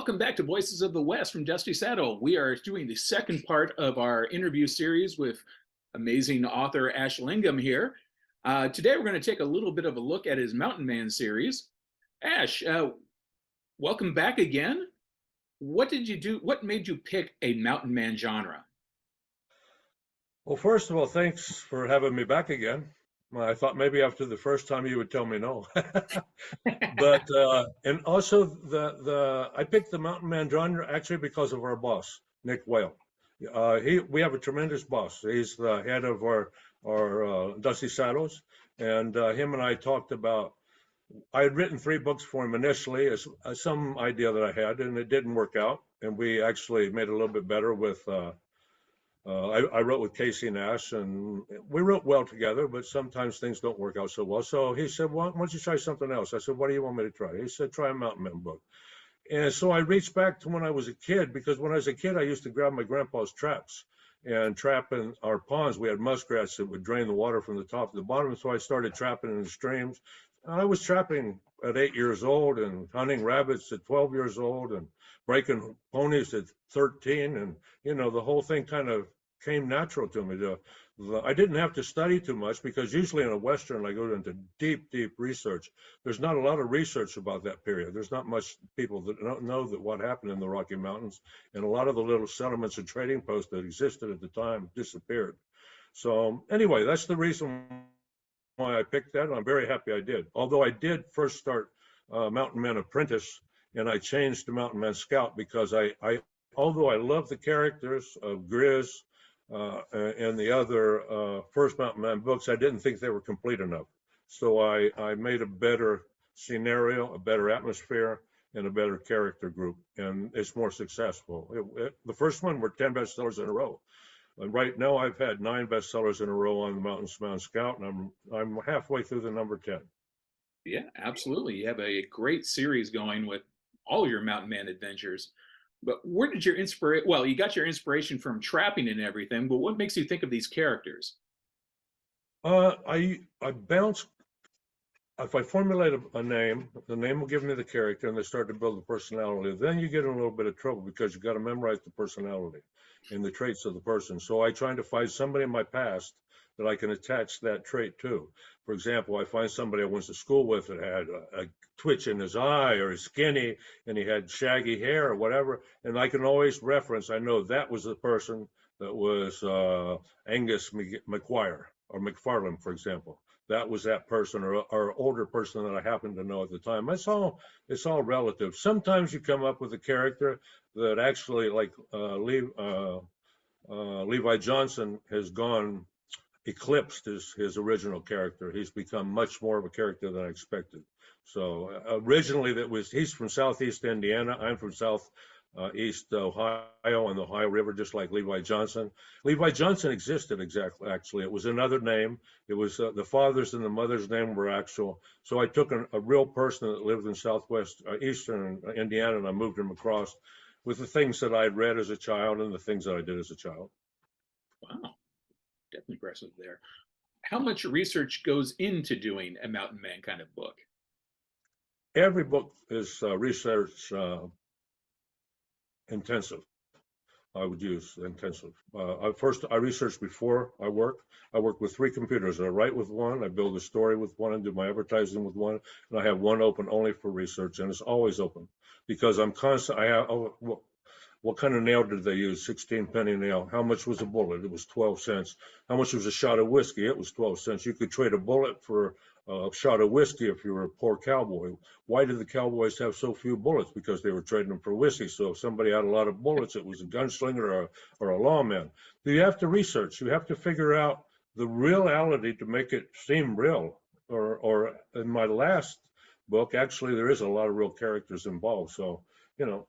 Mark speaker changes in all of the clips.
Speaker 1: Welcome back to Voices of the West from Dusty Saddle. We are doing the second part of our interview series with amazing author Ash Lingam here. Today we're going to take a little bit of a look at his Mountain Man series. Ash, welcome back again. What did you do? What made you pick a Mountain Man genre?
Speaker 2: Well, first of all, thanks for having me back again. I thought maybe after the first time you would tell me no. But and also I picked the Mountain Man genre actually because of our boss, Nick Whale. We have a tremendous boss. He's the head of our Dusty Saddles, and him and I talked about. I had written 3 books for him initially as some idea that I had, and it didn't work out. And we actually made it a little bit better with. I wrote with Casey Nash, and we wrote well together, but sometimes things don't work out so well. So he said, well, why don't you try something else? I said, what do you want me to try? He said, try a Mountain Man book. And so I reached back to when I was a kid, because when I was a kid, I used to grab my grandpa's traps and trap in our ponds. We had muskrats that would drain the water from the top to the bottom. So I started trapping in the streams. I was trapping at 8 years old and hunting rabbits at 12 years old and breaking ponies at 13. And, the whole thing kind of came natural to me. I didn't have to study too much, because usually in a Western, I go into deep, deep research. There's not a lot of research about that period. There's not much people that don't know that what happened in the Rocky Mountains, and a lot of the little settlements and trading posts that existed at the time disappeared. So anyway, that's the reason why I picked that, and I'm very happy I did. Although I did first start Mountain Man Apprentice, and I changed to Mountain Man Scout because although I love the characters of Grizz and the other first Mountain Man books, I didn't think they were complete enough. So I made a better scenario, a better atmosphere, and a better character group, and it's more successful. The first one were 10 bestsellers in a row. And right now I've had 9 bestsellers in a row on the Mountain Man Scout, and I'm halfway through the number 10.
Speaker 1: Yeah, absolutely. You have a great series going with all your Mountain Man adventures. But where did your inspiration? Well, you got your inspiration from trapping and everything, but what makes you think of these characters?
Speaker 2: I bounce. If I formulate a name, the name will give me the character, and they start to build the personality. Then you get in a little bit of trouble, because you got to memorize the personality and the traits of the person. So I try to find somebody in my past that I can attach that trait to. For example, I find somebody I went to school with that had a twitch in his eye, or he's skinny and he had shaggy hair or whatever, and I can always reference. I know that was the person that was Angus McGuire or McFarlane, for example. That was that person, or older person that I happened to know at the time. It's all relative. Sometimes you come up with a character that actually, like Levi Johnson, has gone eclipsed his original character. He's become much more of a character than I expected. So originally he's from Southeast Indiana. I'm from East Ohio on the Ohio River, just like Levi Johnson. Levi Johnson existed actually. It was another name. It was the father's and the mother's name were actual. So I took a real person that lived in Southwest Eastern Indiana, and I moved him across with the things that I'd read as a child and the things that I did as a child.
Speaker 1: Wow, definitely impressive there. How much research goes into doing a Mountain Man kind of book?
Speaker 2: Every book is research intensive. I would use intensive. I research before I work. I work with 3 computers. I write with one, I build a story with one, and do my advertising with one, and I have one open only for research, and it's always open, because I'm constant. What kind of nail did they use? 16 penny nail. How much was a bullet? It was 12 cents. How much was a shot of whiskey? It was 12 cents. You could trade a bullet for a shot of whiskey if you were a poor cowboy. Why did the cowboys have so few bullets? Because they were trading them for whiskey. So if somebody had a lot of bullets, it was a gunslinger or a lawman. So you have to research. You have to figure out the reality to make it seem real. Or in my last book, actually, there is a lot of real characters involved. So,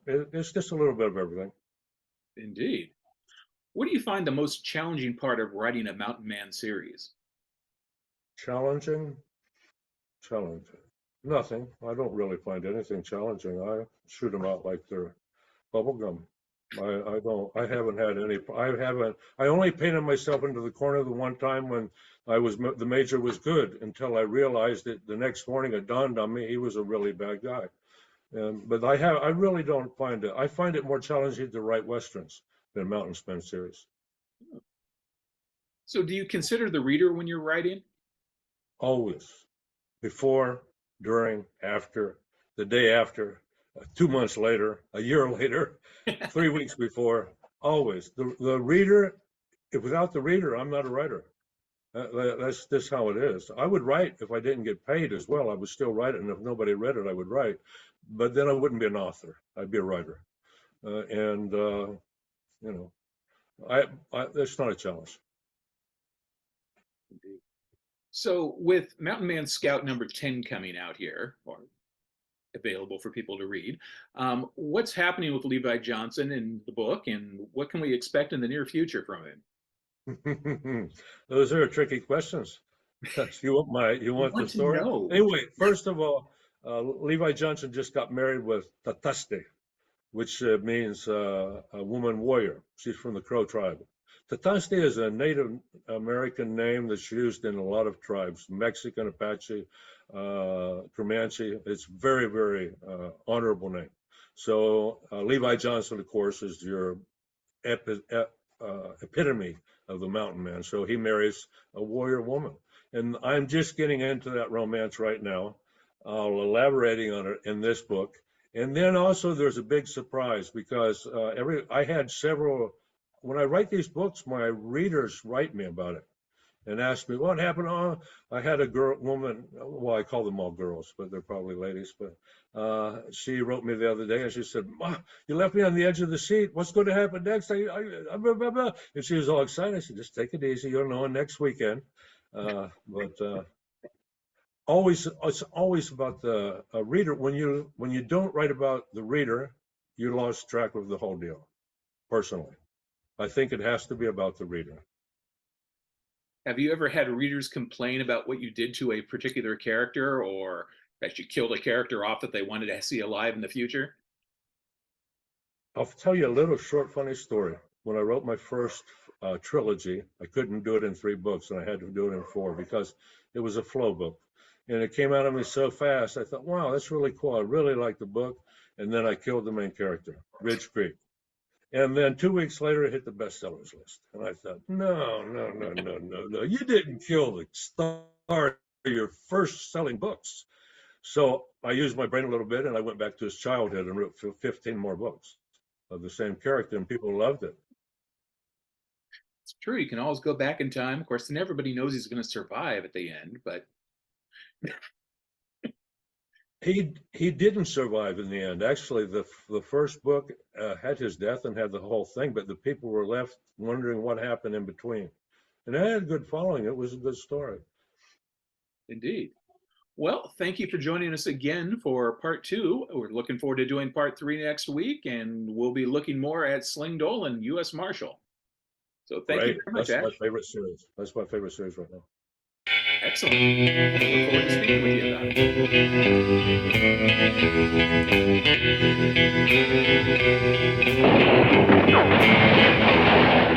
Speaker 2: it's just a little bit of everything.
Speaker 1: Indeed. What do you find the most challenging part of writing a Mountain Man series?
Speaker 2: Challenging? Nothing. I don't really find anything challenging. I shoot them out like they're bubble gum. I only painted myself into the corner the one time when the major was good, until I realized that the next morning it dawned on me he was a really bad guy. But I really don't find it. I find it more challenging to write westerns than mountain men series.
Speaker 1: So do you consider the reader when you're writing?
Speaker 2: Always, before, during, after, the day after, 2 months later, a year later, 3 weeks before. Always the reader. If without the reader, I'm not a writer. That's just how it is. I would write if I didn't get paid as well. I would still write it, and if nobody read it, I would write. But then I wouldn't be an author. I'd be a writer. And you know, that's not a challenge.
Speaker 1: So with Mountain Man Scout number 10 coming out here, or available for people to read, what's happening with Levi Johnson in the book, and what can we expect in the near future from him?
Speaker 2: Those are tricky questions. You want the story? Anyway, first of all, Levi Johnson just got married with Tataste, which means a woman warrior. She's from the Crow tribe. Tataste is a Native American name that's used in a lot of tribes, Mexican, Apache, Comanche. It's very, very honorable name. So Levi Johnson, of course, is your epitome of the mountain man. So he marries a warrior woman. And I'm just getting into that romance right now. I'll elaborating on it in this book. And then also there's a big surprise because I had several, when I write these books, my readers write me about it and ask me what happened. Oh, I had a woman, well, I call them all girls, but they're probably ladies, but she wrote me the other day and she said, "Ma, you left me on the edge of the seat. What's going to happen next?" Blah, blah, blah. And she was all excited. I said, "Just take it easy. You'll know next weekend." But it's always about the reader. When you don't write about the reader, you lost track of the whole deal. Personally, I think it has to be about the reader.
Speaker 1: Have you ever had readers complain about what you did to a particular character, or that you killed a character off that they wanted to see alive in the future?
Speaker 2: I'll tell you a little short, funny story. When I wrote my first trilogy, I couldn't do it in 3 books, and I had to do it in 4 because it was a flow book. And it came out of me so fast, I thought, wow, that's really cool. I really like the book. And then I killed the main character, Ridge Creek. And then 2 weeks later, it hit the bestsellers list. And I thought, no. You didn't kill the star of your first selling books. So I used my brain a little bit, and I went back to his childhood and wrote 15 more books of the same character, and people loved it.
Speaker 1: It's true. You can always go back in time. Of course, then everybody knows he's going to survive at the end, but
Speaker 2: he didn't survive in the end. Actually, the first book had his death and had the whole thing, but the people were left wondering what happened in between. And it had a good following. It was a good story.
Speaker 1: Indeed. Well, thank you for joining us again for part 2. We're looking forward to doing part 3 next week, and we'll be looking more at Sling Dolan, U.S. Marshal. So thank you very much,
Speaker 2: That's my favorite series. That's my favorite series right now.
Speaker 1: Excellent. I look forward to speaking with you about it.